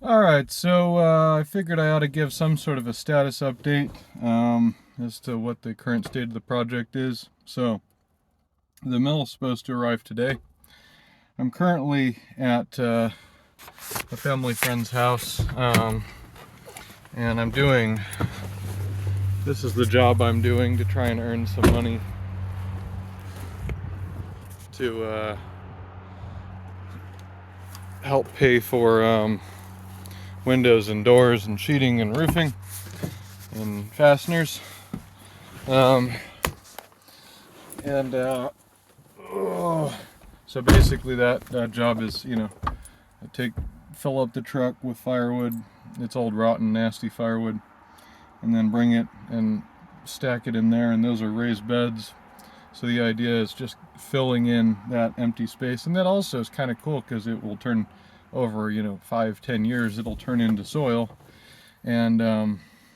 Alright, so I figured I ought to give some sort of a status update as to what the current state of the project is. So, the mill is supposed to arrive today. I'm currently at a family friend's house, and this is the job I'm doing to try and earn some money to help pay for windows and doors and sheeting and roofing and fasteners. Um, and So basically that job is, I fill up the truck with firewood. It's old rotten nasty firewood, and then bring it and stack it in there, and those are raised beds. So the idea is just filling in that empty space, and that also is kind of cool because it will turn over, 5-10 years, it'll turn into soil, and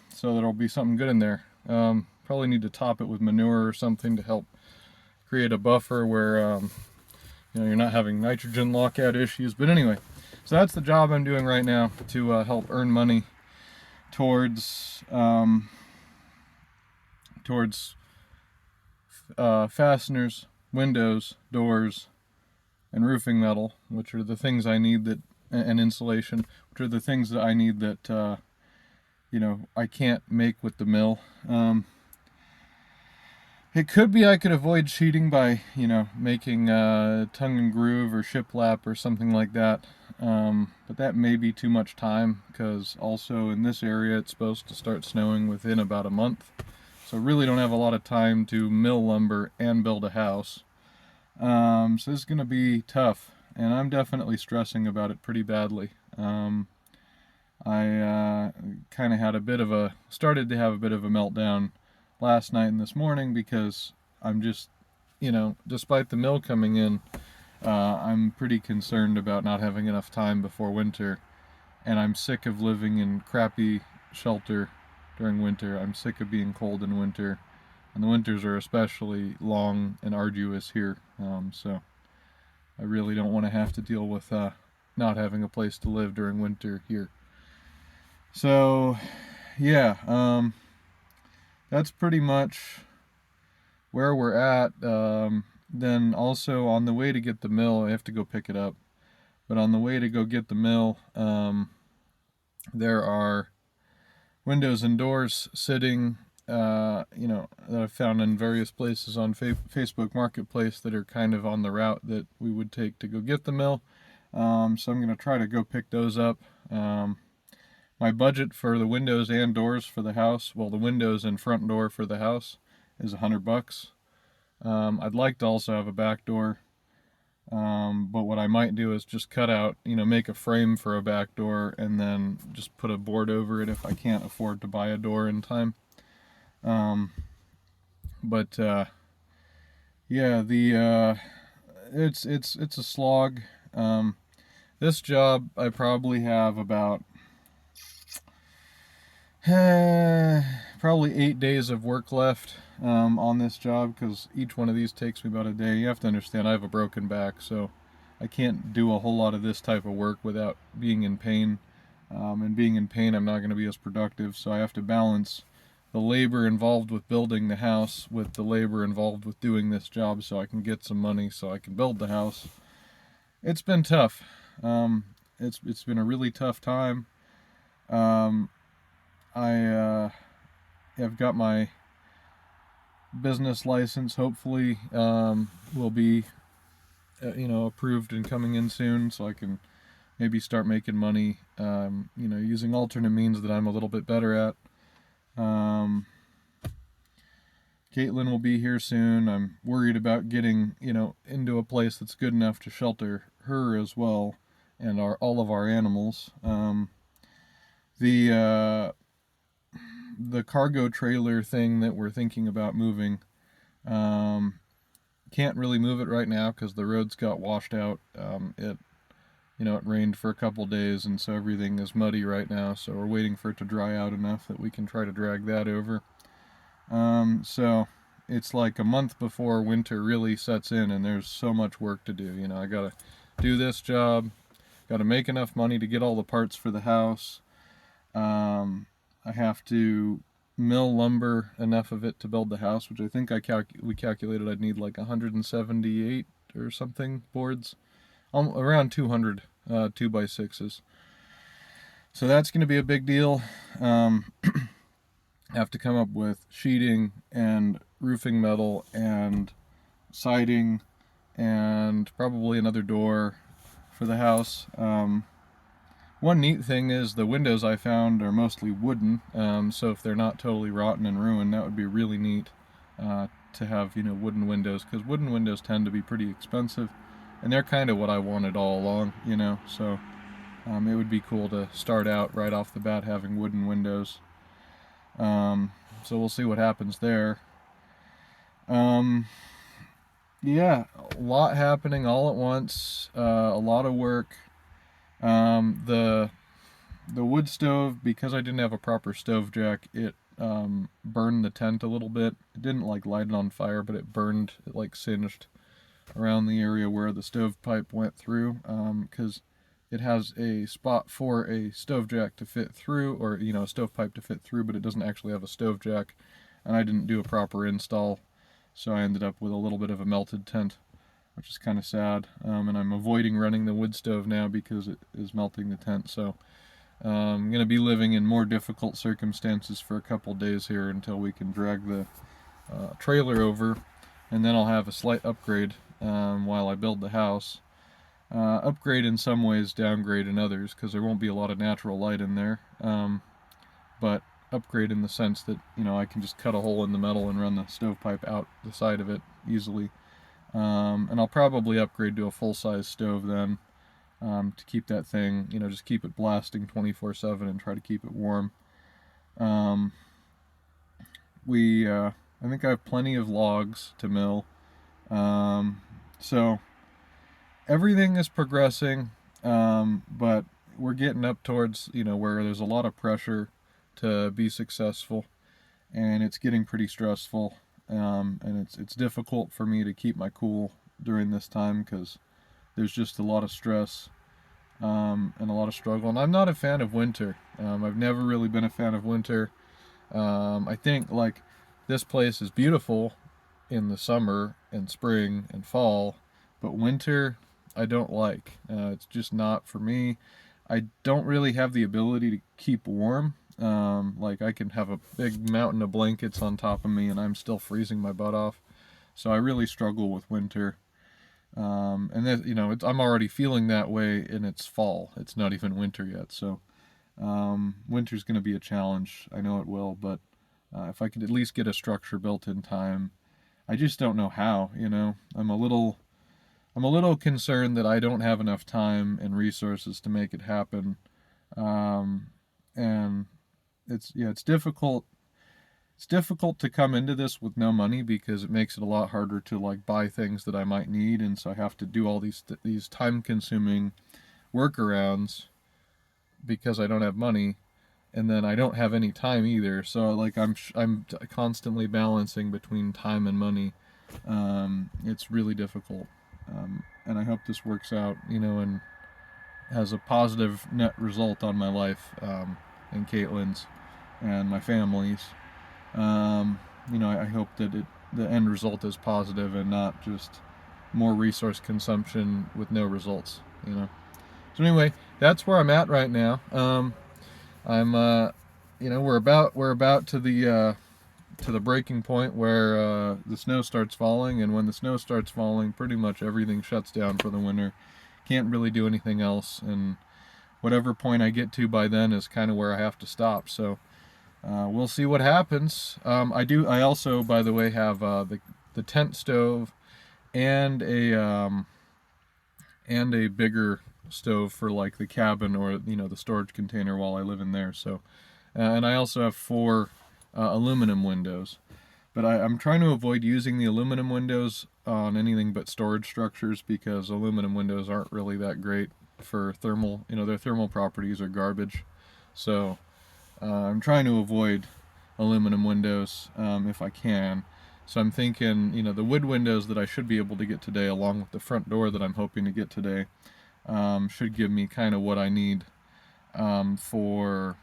so there'll be something good in there. Probably need to top it with manure or something to help create a buffer where you're not having nitrogen lockout issues. But anyway, so that's the job I'm doing right now to help earn money towards fasteners, windows, doors, and roofing metal, which are the things I need and insulation, which are the things that I need that I can't make with the mill. It could be I could avoid cheating by, making tongue and groove or shiplap or something like that. But that may be too much time because also in this area it's supposed to start snowing within about a month. So I really don't have a lot of time to mill lumber and build a house. So this is going to be tough, and I'm definitely stressing about it pretty badly. I kind of started to have a bit of a meltdown last night and this morning because I'm just, despite the mill coming in, I'm pretty concerned about not having enough time before winter, and I'm sick of living in crappy shelter during winter. I'm sick of being cold in winter, and the winters are especially long and arduous here. So I really don't want to have to deal with not having a place to live during winter here. So, yeah, that's pretty much where we're at. Then also on the way to get the mill, I have to go pick it up. But on the way to go get the mill, there are windows and doors sitting, that I've found in various places on Facebook Marketplace that are kind of on the route that we would take to go get the mill. So I'm going to try to go pick those up. My budget for the windows and doors for the house, well, the windows and front door for the house is $100. I'd like to also have a back door, but what I might do is just cut out, make a frame for a back door and then just put a board over it if I can't afford to buy a door in time. Um, but yeah, it's a slog. This job I probably have about probably 8 days of work left on this job because each one of these takes me about a day. You have to understand I have a broken back, so I can't do a whole lot of this type of work without being in pain. And being in pain, I'm not going to be as productive, so I have to balance the labor involved with building the house with the labor involved with doing this job so I can get some money so I can build the house. It's been tough. It's been a really tough time. Um, I have got my business license. Hopefully, will be approved and coming in soon, so I can maybe start making money. Using alternate means that I'm a little bit better at. Caitlin will be here soon. I'm worried about getting into a place that's good enough to shelter her as well, and all of our animals. The cargo trailer thing that we're thinking about moving, can't really move it right now because the roads got washed out. It rained for a couple days, and so everything is muddy right now. So we're waiting for it to dry out enough that we can try to drag that over. So it's like a month before winter really sets in, and there's so much work to do. I gotta do this job, got to make enough money to get all the parts for the house. I have to mill lumber enough of it to build the house, which I think we calculated I'd need like 178 or something boards, around 200 2x6s. So that's going to be a big deal. Have to come up with sheeting and roofing metal and siding and probably another door for the house. One neat thing is the windows I found are mostly wooden, so if they're not totally rotten and ruined, that would be really neat to have, wooden windows, because wooden windows tend to be pretty expensive, and they're kind of what I wanted all along, so it would be cool to start out right off the bat having wooden windows. So we'll see what happens there. Yeah, a lot happening all at once, a lot of work. The wood stove, because I didn't have a proper stove jack, it burned the tent a little bit. It didn't like light it on fire, but it burned, it like singed around the area where the stovepipe went through, because it has a spot for a stove jack to fit through, or a stovepipe to fit through, but it doesn't actually have a stove jack, and I didn't do a proper install, so I ended up with a little bit of a melted tent, which is kind of sad. And I'm avoiding running the wood stove now because it is melting the tent. So I'm going to be living in more difficult circumstances for a couple days here until we can drag the trailer over, and then I'll have a slight upgrade while I build the house. Upgrade in some ways, downgrade in others, because there won't be a lot of natural light in there. But upgrade in the sense that, I can just cut a hole in the metal and run the stovepipe out the side of it easily. And I'll probably upgrade to a full-size stove then, to keep that thing, just keep it blasting 24/7 and try to keep it warm. I think I have plenty of logs to mill. So everything is progressing, but we're getting up towards, where there's a lot of pressure to be successful, and it's getting pretty stressful. And it's difficult for me to keep my cool during this time because there's just a lot of stress and a lot of struggle. And I'm not a fan of winter. I've never really been a fan of winter. I think like this place is beautiful in the summer and spring and fall, but winter I don't like. It's just not for me. I don't really have the ability to keep warm. Like I can have a big mountain of blankets on top of me and I'm still freezing my butt off. So I really struggle with winter. And then, I'm already feeling that way, and it's fall. It's not even winter yet. So winter's going to be a challenge. I know it will, but if I could at least get a structure built in time, I just don't know how, I'm a little concerned that I don't have enough time and resources to make it happen. And it's difficult. It's difficult to come into this with no money because it makes it a lot harder to like buy things that I might need, and so I have to do all these time-consuming workarounds because I don't have money, and then I don't have any time either. So like I'm constantly balancing between time and money. It's really difficult, and I hope this works out, and has a positive net result on my life, and Caitlin's and my family's. I hope that the end result is positive and not just more resource consumption with no results, So anyway, that's where I'm at right now. We're about to the breaking point where the snow starts falling, and when the snow starts falling, pretty much everything shuts down for the winter. Can't really do anything else, and whatever point I get to by then is kind of where I have to stop. So we'll see what happens. I also, by the way, have the tent stove and a bigger stove for like the cabin or the storage container while I live in there. So, and I also have 4 aluminum windows. But I'm trying to avoid using the aluminum windows on anything but storage structures because aluminum windows aren't really that great for thermal. Their thermal properties are garbage. So I'm trying to avoid aluminum windows if I can. So I'm thinking, the wood windows that I should be able to get today, along with the front door that I'm hoping to get today, should give me kind of what I need for,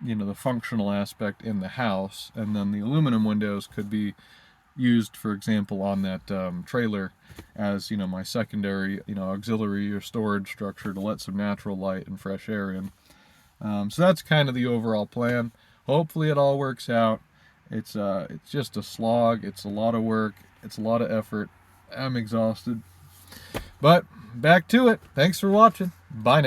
you know, the functional aspect in the house. And then the aluminum windows could be used, for example, on that trailer as, you know, my secondary, you know, auxiliary or storage structure to let some natural light and fresh air in. So that's kind of the overall plan. Hopefully it all works out. It's just a slog. It's a lot of work. It's a lot of effort. I'm exhausted. But back to it. Thanks for watching. Bye now.